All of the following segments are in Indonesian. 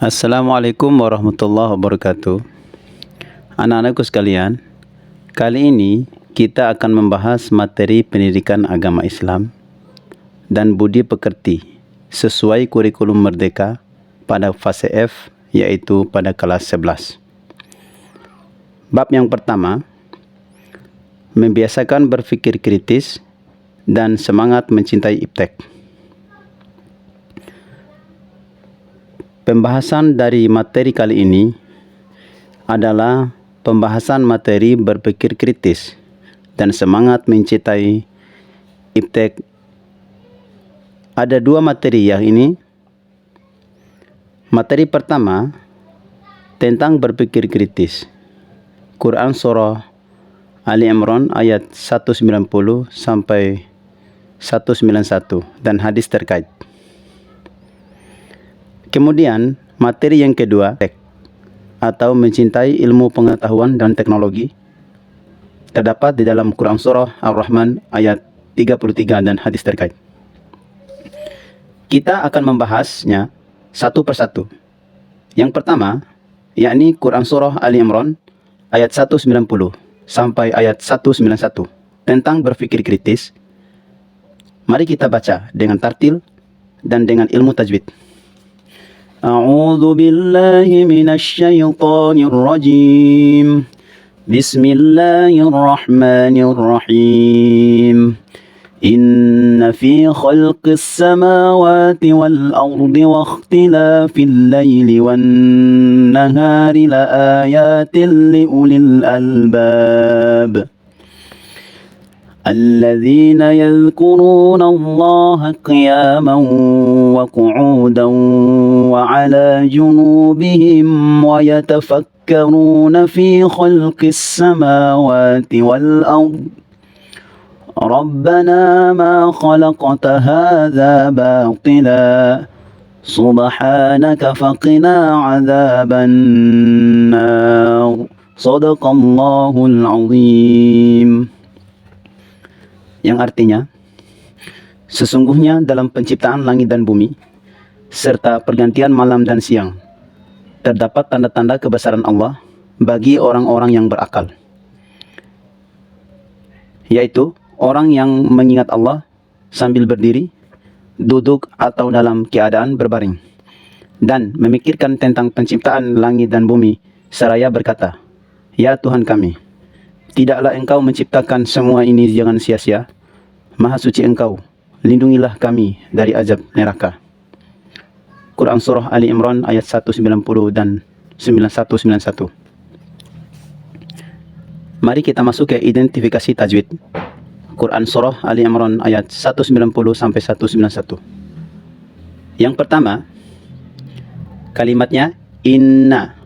Assalamualaikum warahmatullahi wabarakatuh. Anak-anakku sekalian, kali ini kita akan membahas materi pendidikan agama Islam dan budi pekerti sesuai kurikulum Merdeka pada fase F, yaitu pada kelas 11. Bab yang pertama, membiasakan berpikir kritis dan semangat mencintai iptek. Pembahasan dari materi kali ini adalah pembahasan materi berpikir kritis dan semangat mencintai iptek. Ada dua materi yang ini. Materi pertama tentang berpikir kritis. Quran Surah Ali Imran ayat 190 sampai 191 dan hadis terkait. Kemudian, materi yang kedua, atau mencintai ilmu pengetahuan dan teknologi, terdapat di dalam Quran Surah Ar-Rahman ayat 33 dan hadis terkait. Kita akan membahasnya satu persatu. Yang pertama, yakni Quran Surah Ali Imran ayat 190 sampai ayat 191 tentang berpikir kritis. Mari kita baca dengan tartil dan dengan ilmu tajwid. أعوذ بالله من الشيطان الرجيم بسم الله الرحمن الرحيم إن في خلق السماوات والأرض واختلاف الليل والنهار لآيات لأولي الألباب الذين يذكرون الله قياما وقعودا وعلى جنوبهم ويتفكرون في خلق السماوات والأرض ربنا ما خلقت هذا باطلا سبحانك فقنا عذاب النار صدق الله العظيم. Yang artinya, sesungguhnya dalam penciptaan langit dan bumi, serta pergantian malam dan siang, terdapat tanda-tanda kebesaran Allah bagi orang-orang yang berakal, yaitu orang yang mengingat Allah sambil berdiri, duduk atau dalam keadaan berbaring, dan memikirkan tentang penciptaan langit dan bumi, seraya berkata, "Ya Tuhan kami, tidaklah Engkau menciptakan semua ini jangan sia-sia. Maha suci Engkau, lindungilah kami dari azab neraka." Quran Surah Ali Imran ayat 190 dan 9191. Mari kita masuk ke identifikasi tajwid. Quran Surah Ali Imran ayat 190 sampai 191. Yang pertama, kalimatnya inna.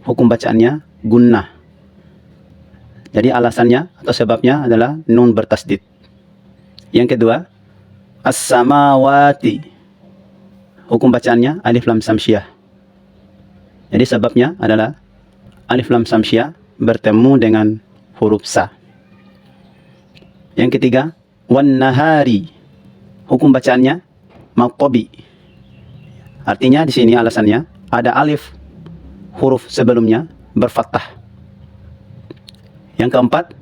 Hukum bacaannya gunnah. Jadi alasannya atau sebabnya adalah nun bertasdid. Yang kedua, as-samawati. Hukum bacaannya alif lam samsyah. Jadi sebabnya adalah alif lam samsyah bertemu dengan huruf sa. Yang ketiga, wan nahari. Hukum bacaannya maqtabi. Artinya di sini alasannya ada alif huruf sebelumnya berfathah. Yang keempat,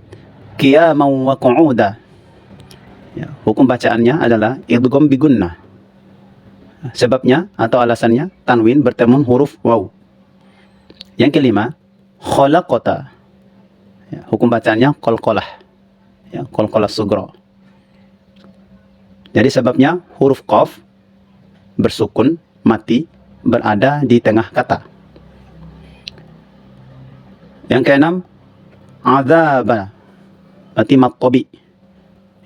qiyaman wa qu'uda. Ya, hukum bacaannya adalah idgham bi gunnah. Sebabnya atau alasannya tanwin bertemu huruf waw. Yang kelima, khalaqata. Ya, hukum bacaannya qalqalah. Ya, qalqalah sughra. Jadi sebabnya huruf qaf bersukun mati berada di tengah kata. Yang keenam, azaba, berarti maqtabi.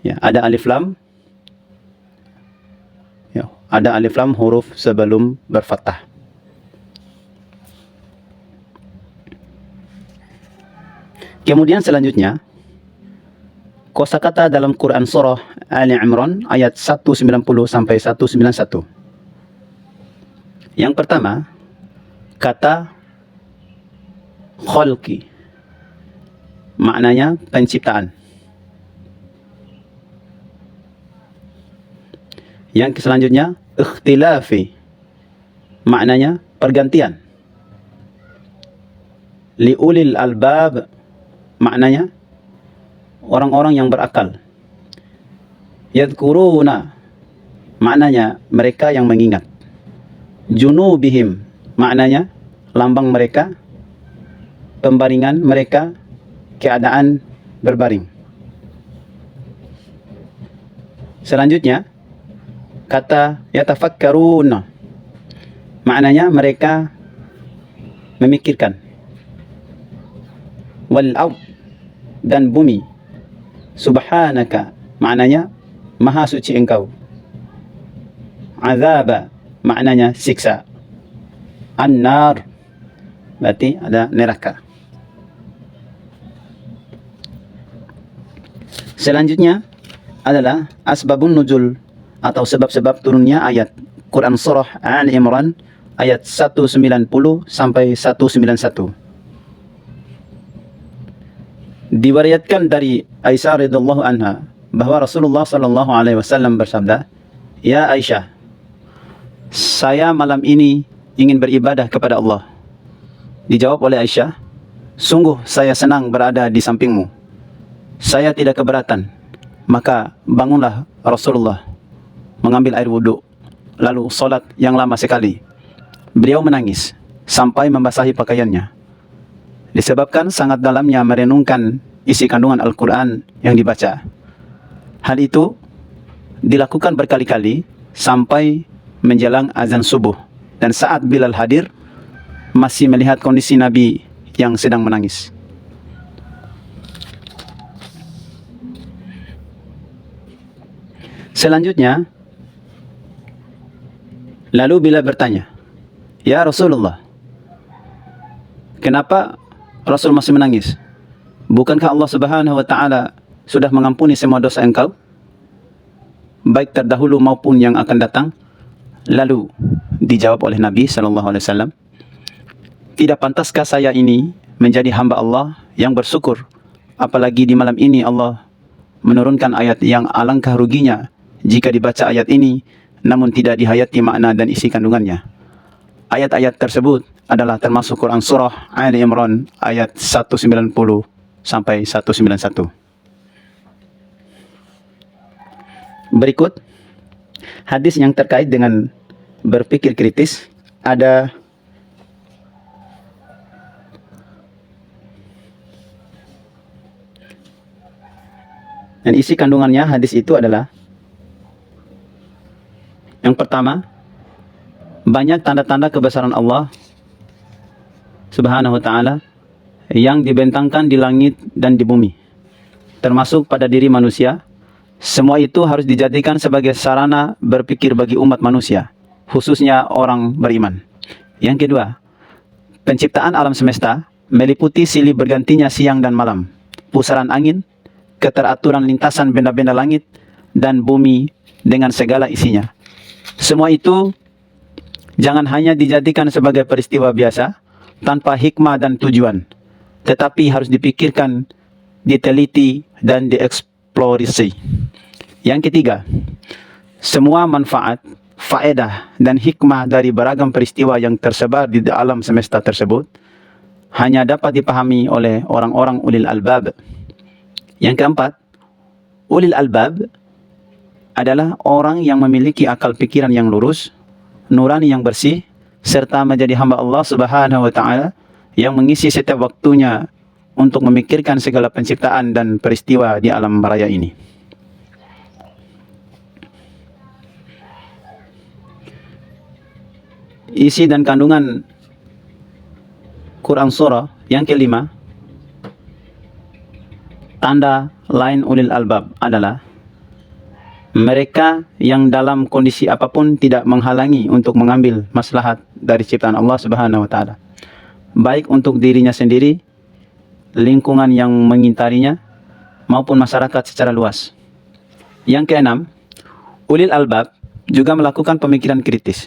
Ya, ada alif lam. Ya, ada alif lam huruf sebelum berfathah. Kemudian selanjutnya, kosakata dalam Quran Surah Ali Imran ayat 190 sampai 191. Yang pertama, kata khalqi. Maknanya penciptaan. Yang selanjutnya ikhtilafi. maknanya pergantian. Liulil albab maknanya orang-orang yang berakal. Yadhkuruna maknanya mereka yang mengingat. Junubihim maknanya lambang mereka, pembaringan mereka, keadaan berbaring. Selanjutnya kata yatafakkaruna maknanya mereka memikirkan. Wal ard dan bumi. Subhanaka maknanya maha suci engkau. Azaba maknanya siksa. An-nar berarti ada neraka. Selanjutnya adalah asbabun nuzul atau sebab-sebab turunnya ayat Quran surah Al Imran ayat 190 sampai 191. Diwariatkan dari Aisyah radhiyallahu anha bahwa Rasulullah sallallahu alaihi wasallam bersabda, "Ya Aisyah, saya malam ini ingin beribadah kepada Allah." Dijawab oleh Aisyah, "Sungguh saya senang berada di sampingmu. Saya tidak keberatan." Maka bangunlah Rasulullah mengambil air wudhu, lalu solat yang lama sekali. Beliau menangis sampai membasahi pakaiannya, disebabkan sangat dalamnya merenungkan isi kandungan Al-Quran yang dibaca. Hal itu dilakukan berkali-kali sampai menjelang azan subuh, dan saat Bilal hadir masih melihat kondisi Nabi yang sedang menangis. Selanjutnya, lalu Bilal bertanya, "Ya Rasulullah, kenapa Rasul masih menangis? Bukankah Allah Subhanahu wa taala sudah mengampuni semua dosa engkau, baik terdahulu maupun yang akan datang?" Lalu dijawab oleh Nabi sallallahu alaihi wasallam, "Tidak pantaskah saya ini menjadi hamba Allah yang bersyukur, apalagi di malam ini Allah menurunkan ayat yang alangkah ruginya jika dibaca ayat ini namun tidak dihayati makna dan isi kandungannya." Ayat-ayat tersebut adalah termasuk Quran surah Al Imran ayat 190 sampai 191. Berikut hadis yang terkait dengan berpikir kritis. Ada dan isi kandungannya hadis itu adalah: yang pertama, banyak tanda-tanda kebesaran Allah Subhanahu wa ta'ala yang dibentangkan di langit dan di bumi, termasuk pada diri manusia. Semua itu harus dijadikan sebagai sarana berpikir bagi umat manusia, khususnya orang beriman. Yang kedua, penciptaan alam semesta meliputi silih bergantinya siang dan malam, pusaran angin, keteraturan lintasan benda-benda langit dan bumi dengan segala isinya. Semua itu jangan hanya dijadikan sebagai peristiwa biasa tanpa hikmah dan tujuan, tetapi harus dipikirkan, diteliti, dan dieksplorasi. Yang ketiga, semua manfaat, faedah, dan hikmah dari beragam peristiwa yang tersebar di alam semesta tersebut hanya dapat dipahami oleh orang-orang ulil albab. Yang keempat, ulil albab adalah orang yang memiliki akal pikiran yang lurus, nurani yang bersih, serta menjadi hamba Allah Subhanahu wa ta'ala yang mengisi setiap waktunya untuk memikirkan segala penciptaan dan peristiwa di alam raya ini. Isi dan kandungan Quran surah yang kelima, tanda lain ulil albab adalah mereka yang dalam kondisi apapun tidak menghalangi untuk mengambil maslahat dari ciptaan Allah Subhanahu wa ta'ala, baik untuk dirinya sendiri, lingkungan yang mengitarinya, maupun masyarakat secara luas. Yang keenam, ulil albab juga melakukan pemikiran kritis,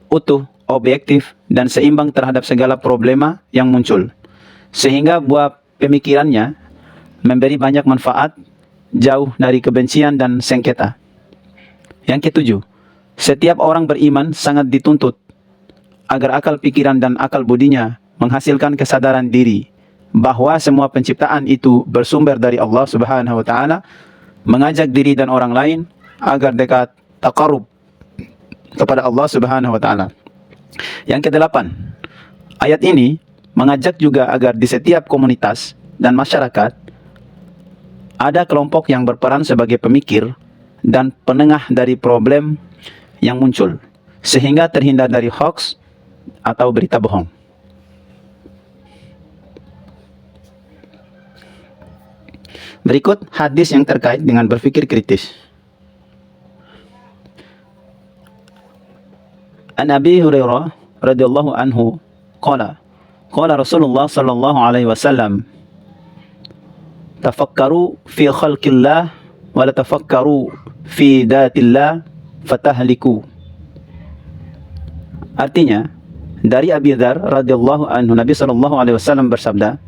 utuh, objektif, dan seimbang terhadap segala problema yang muncul, sehingga buah pemikirannya memberi banyak manfaat, jauh dari kebencian dan sengketa. Yang ketujuh, setiap orang beriman sangat dituntut agar akal pikiran dan akal budinya menghasilkan kesadaran diri bahwa semua penciptaan itu bersumber dari Allah Subhanahu wa taala, mengajak diri dan orang lain agar dekat taqarrub kepada Allah Subhanahu wa taala. Yang kedelapan, ayat ini mengajak juga agar di setiap komunitas dan masyarakat ada kelompok yang berperan sebagai pemikir dan penengah dari problem yang muncul, sehingga terhindar dari hoax atau berita bohong. Berikut hadis yang terkait dengan berpikir kritis. An Abi Hurairah radhiyallahu anhu qala Rasulullah sallallahu alaihi wasallam, tafakkaru fi khalqillah wa la tafakkaru fi datillah fatahliku. Artinya, dari Abi Dzar radhiyallahu anhu, Nabi sallallahu alaihi wasallam bersabda,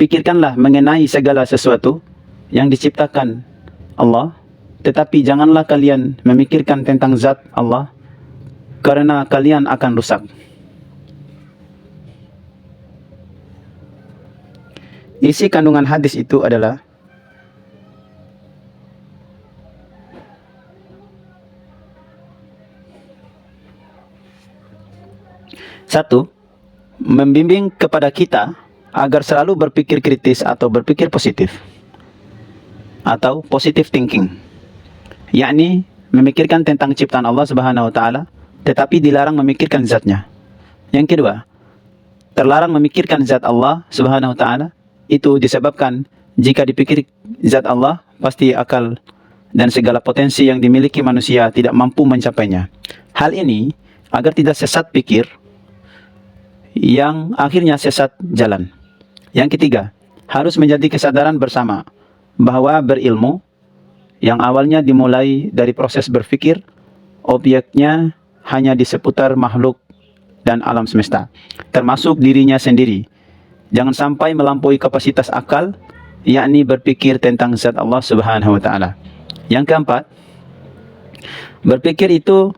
pikirkanlah mengenai segala sesuatu yang diciptakan Allah, tetapi janganlah kalian memikirkan tentang zat Allah, karena kalian akan rusak. Isi kandungan hadis itu adalah satu, membimbing kepada kita agar selalu berpikir kritis atau berpikir positif atau positive thinking, yakni memikirkan tentang ciptaan Allah Subhanahu wa taala tetapi dilarang memikirkan zatnya. Yang kedua, terlarang memikirkan zat Allah Subhanahu wa taala. Itu disebabkan jika dipikir zat Allah, pasti akal dan segala potensi yang dimiliki manusia tidak mampu mencapainya. Hal ini agar tidak sesat pikir yang akhirnya sesat jalan. Yang ketiga, harus menjadi kesadaran bersama bahwa berilmu yang awalnya dimulai dari proses berpikir, objeknya hanya di seputar makhluk dan alam semesta, termasuk dirinya sendiri. Jangan sampai melampaui kapasitas akal, yakni berpikir tentang zat Allah Subhanahu wa taala. Yang keempat, berpikir itu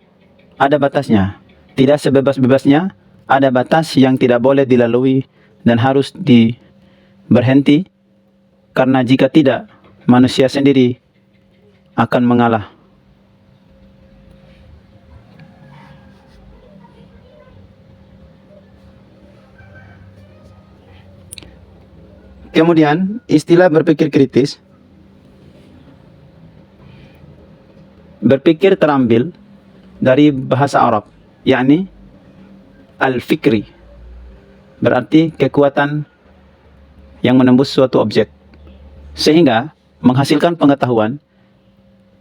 ada batasnya. Tidak sebebas-bebasnya, ada batas yang tidak boleh dilalui dan harus berhenti, karena jika tidak, manusia sendiri akan mengalah. Kemudian, istilah berpikir kritis. Berpikir terambil dari bahasa Arab, yakni al-fikri, berarti kekuatan yang menembus suatu objek, sehingga menghasilkan pengetahuan.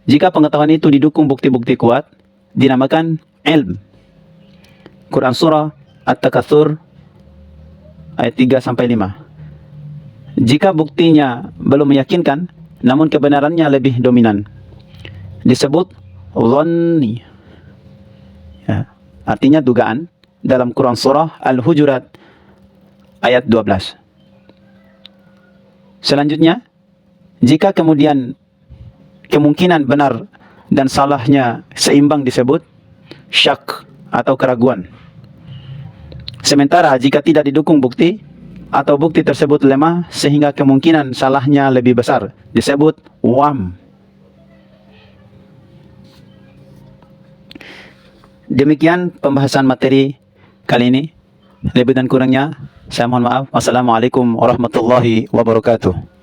Jika pengetahuan itu didukung bukti-bukti kuat, dinamakan ilm. Quran Surah At-Takatsur ayat 3-5. Jika buktinya belum meyakinkan, namun kebenarannya lebih dominan, disebut dhanni. Ya, artinya dugaan, dalam Quran Surah Al-Hujurat ayat 12. Selanjutnya, jika kemudian kemungkinan benar dan salahnya seimbang, disebut syak atau keraguan. Sementara jika tidak didukung bukti atau bukti tersebut lemah sehingga kemungkinan salahnya lebih besar, disebut wam. Demikian pembahasan materi kali ini. Lebih dan kurangnya saya mohon maaf. Wassalamualaikum warahmatullahi wabarakatuh.